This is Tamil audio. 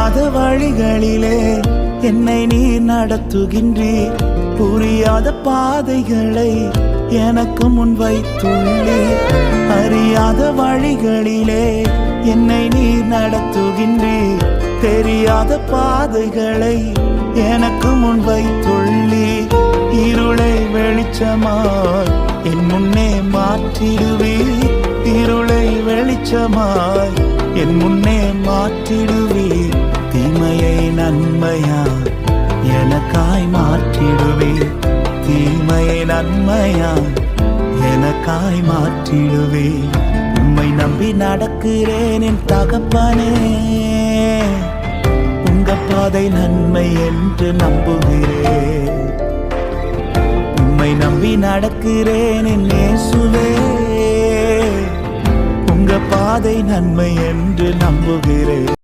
தெரியாத வழிகளிலே என்னை நீர் நடத்துகின்றீர். புரியாத பாதைகளை எனக்கு முன் வைத்துள்ளீர். அறியாத வழிகளிலே என்னை நீர் நடத்துகின்றீர். தெரியாத பாதைகளை எனக்கு முன் வைத்துள்ளீர். இருளை வெளிச்சமாய் என் முன்னே மாற்றிடுவீர். இருளை வெளிச்சமாய் என் முன்னே மாற்றிடுவீர். தீமையை நன்மையாய் எனக்காய் மாற்றிடுவீர். தீமையை நன்மையாய் எனக்காய் மாற்றிடுவீர். உம்மை நம்பி நடக்கிறேன் என் தகப்பனே. உங்க பாதை நன்மை என்று நம்புகிறேன். உம்மை நம்பி நடக்கிறேன் என் இயேசுவே. உங்க பாதை நன்மை என்று நம்புகிறேன்.